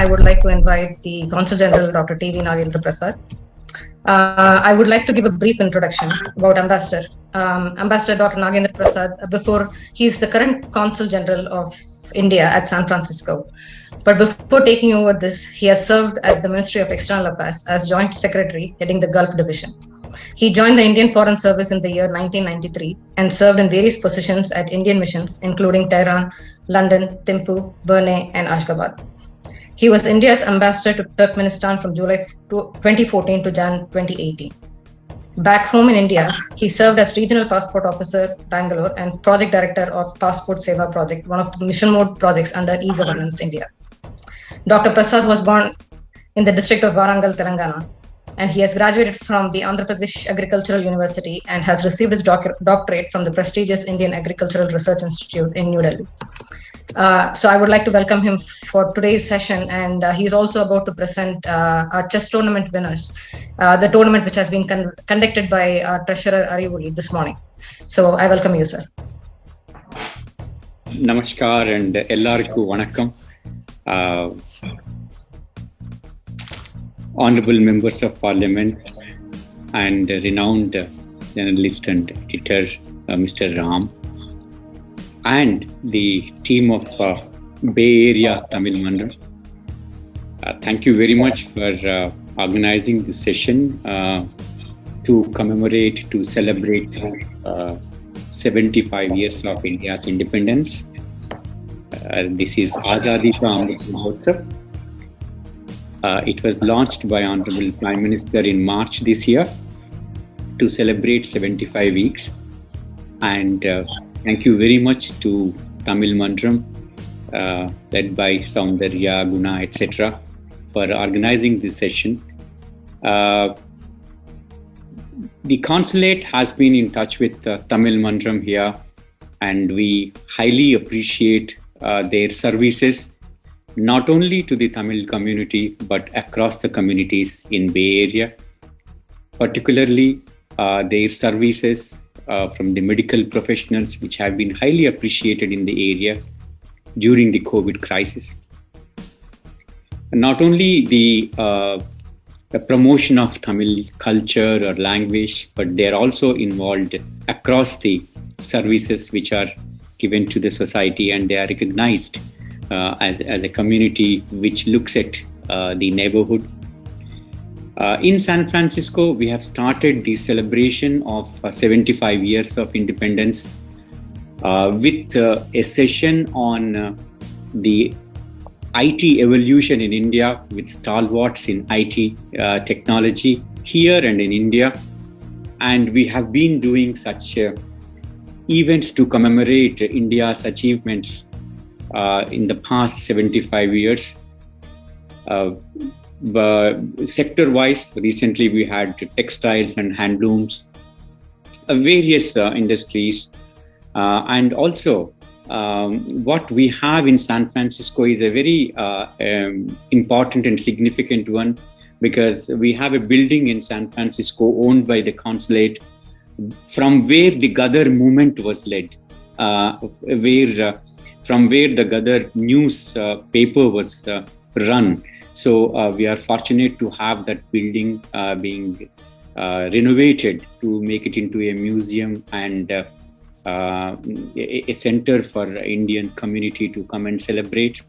I would like to invite the Consul General, Dr. T.V. Nagendra Prasad. I would like to give a brief introduction about Ambassador. Ambassador Dr. Nagendra Prasad, he's the current Consul General of India at San Francisco. But before taking over this, he has served at the Ministry of External Affairs as Joint Secretary heading the Gulf Division. He joined the Indian Foreign Service in the year 1993 and served in various positions at Indian missions, including Tehran, London, Thimphu, Brunei, and Ashgabat. He was India's ambassador to Turkmenistan from July 2014 to Jan 2018. Back home in India, he served as Regional Passport Officer, Bangalore, and Project Director of Passport Seva Project, one of the mission mode projects under e-governance India. Dr. Prasad was born in the district of Warangal, Telangana, and he has graduated from the Andhra Pradesh Agricultural University and has received his doctorate from the prestigious Indian Agricultural Research Institute in New Delhi. So I would like to welcome him for today's session, and he's also about to present our chess tournament winners, the tournament which has been conducted by our treasurer Arivoli this morning. So I welcome you, sir. Namaskar and ellarku vanakkam. Honorable members of Parliament and renowned journalist and editor Mr. Ram, and the team of Bay Area Tamil Manram. Thank you very much for organizing this session to celebrate 75 years of India's independence. This is Azadi from Mahotsav. It was launched by Honorable Prime Minister in March this year to celebrate 75 weeks. And thank you very much to Tamil Manram, led by Soundharya, Guna, etc., for organizing this session. The Consulate has been in touch with Tamil Manram here, and we highly appreciate their services, not only to the Tamil community, but across the communities in Bay Area, particularly their services from the medical professionals, which have been highly appreciated in the area during the COVID crisis. Not only the promotion of Tamil culture or language, but they are also involved across the services which are given to the society, and they are recognized as a community which looks at the neighborhood. In San Francisco, we have started the celebration of 75 years of independence with a session on the IT evolution in India, with stalwarts in IT technology here and in India. And we have been doing such events to commemorate India's achievements in the past 75 years. Sector-wise, recently we had textiles and handlooms, various industries, and also what we have in San Francisco is a very important and significant one, because we have a building in San Francisco owned by the Consulate, from where the Gadar movement was led, from where the Gadar news paper was run. So we are fortunate to have that building being renovated to make it into a museum and a center for Indian community to come and celebrate.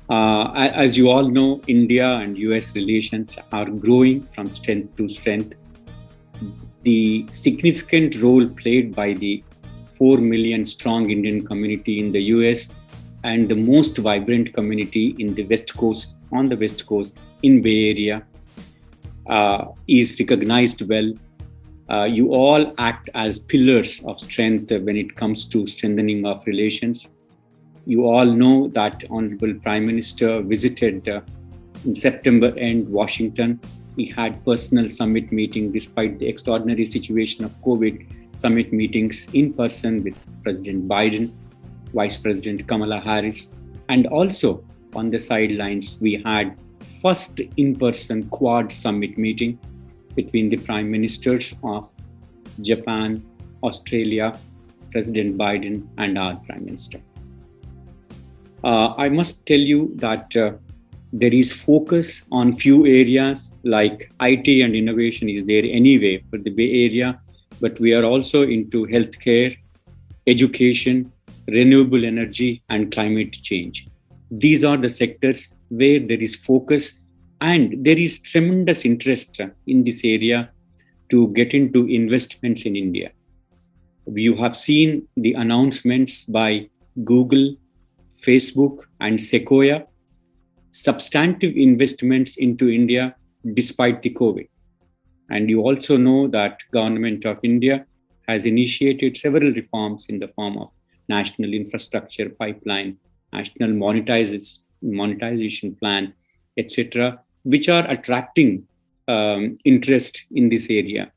As you all know, India and US relations are growing from strength to strength. The significant role played by the 4 million strong Indian community in the US and the most vibrant community in the on the West Coast in Bay Area is recognized well. You all act as pillars of strength when it comes to strengthening of relations. You all know that Honorable Prime Minister visited in September end Washington. He had personal summit meeting despite the extraordinary situation of COVID, summit meetings in person with President Biden, Vice President Kamala Harris, and also on the sidelines we had first in-person Quad summit meeting between the Prime Ministers of Japan, Australia, President Biden, and our Prime Minister. I must tell you that there is focus on few areas like IT and innovation is there anyway for the Bay Area, but we are also into healthcare, education, renewable energy, and climate change. These are the sectors where there is focus and there is tremendous interest in this area to get into investments in India. You have seen the announcements by Google, Facebook, and Sequoia, substantive investments into India despite the COVID. And you also know that Government of India has initiated several reforms in the form of National Infrastructure Pipeline, National Monetization Plan, etc., which are attracting interest in this area.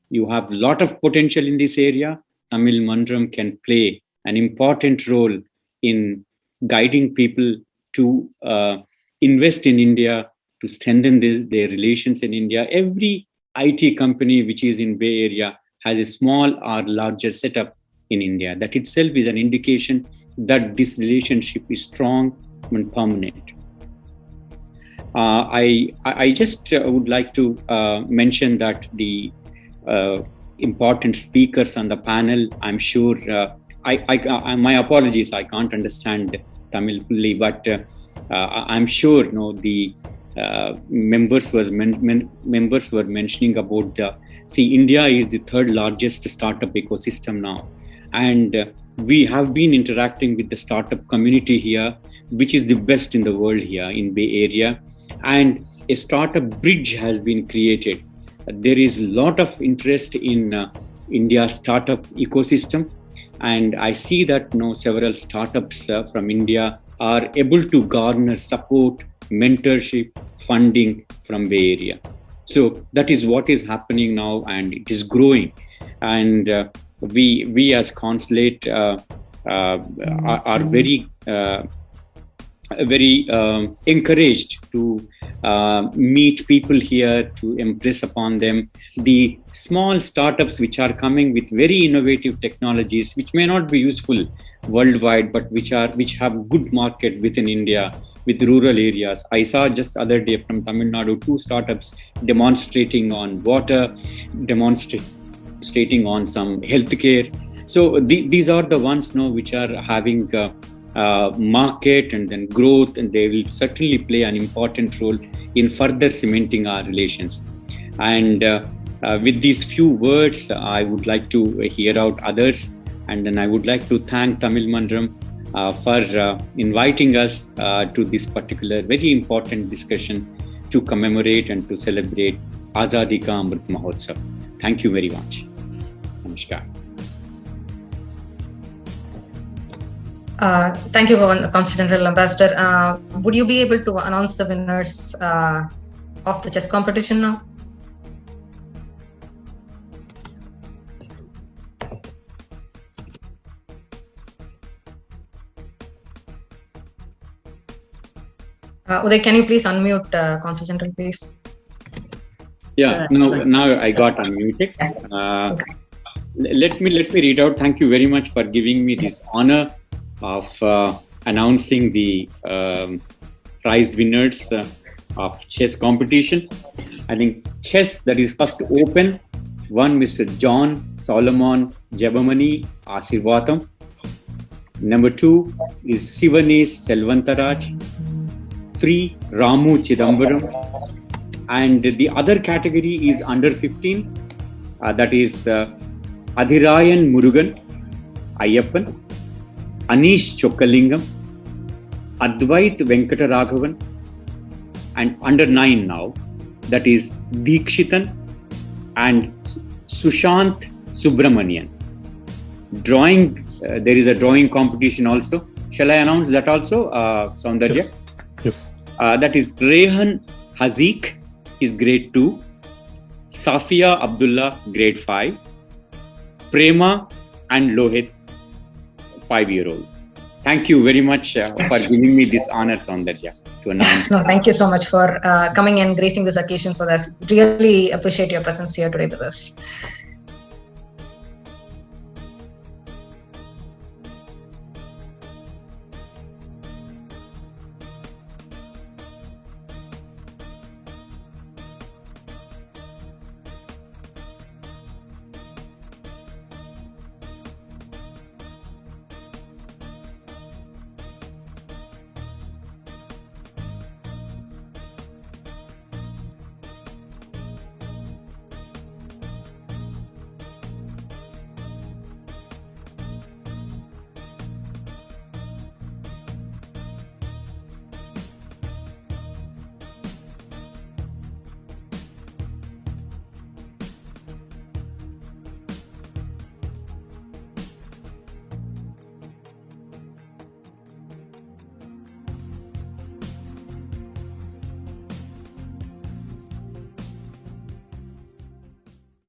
You have a lot of potential in this area. Tamil Manram can play an important role in guiding people to invest in India, to strengthen their relations in India. Every IT company which is in Bay Area has a small or larger setup in India. That itself is an indication that this relationship is strong and permanent. I just would like to mention that the important speakers on the panel, I'm sure, my apologies, I can't understand Tamil fully, but I'm sure the members were mentioning about India is the third largest startup ecosystem now. And we have been interacting with the startup community here, which is the best in the world here in Bay Area. And a startup bridge has been created. There is a lot of interest in India's startup ecosystem. And I see that several startups from India are able to garner support, mentorship, funding from Bay Area. So that is what is happening now, and it is growing. And we as Consulate are very encouraged to meet people here, to impress upon them the small startups which are coming with very innovative technologies, which may not be useful worldwide, but which have good market within India, with rural areas. I saw just other day from Tamil Nadu 2 startups demonstrating on water, demonstrating on some healthcare. So these are the ones which are having market and then growth, and they will certainly play an important role in further cementing our relations. And with these few words, I would like to hear out others, and then I would like to thank Tamil Manram for inviting us to this particular very important discussion to commemorate and to celebrate Azadi Ka Amrit Mahotsav. Thank you very much. Namaskar. Thank you, Consul General Ambassador. Would you be able to announce the winners of the chess competition now? Uday, can you please unmute Consul General, please? Yeah, now I got unmuted. Okay. Let me read out. Thank you very much for giving me this honor of announcing the prize winners of chess competition. I think chess, that is first open, one Mr. John Solomon Jabamani Asirvatam. Number 2 is Sivanesh Selvantaraj. 3 Ramu Chidambaram. And the other category is under 15. That is Adhirayan Murugan Ayyappan, Anish Chokkalingam, Advait Venkataraghavan, and under 9 now, that is Dikshitan and Sushant Subramanian. Drawing, there is a drawing competition also. Shall I announce that also, Soundharya? Yes. That is Rehan Haziq, is grade 2, Safia Abdullah, grade 5, Prema and Lohit, 5-year-old. Thank you very much for giving me this honor, Soundharya, to announce. No, thank you so much for coming and gracing this occasion for us. Really appreciate your presence here today with us.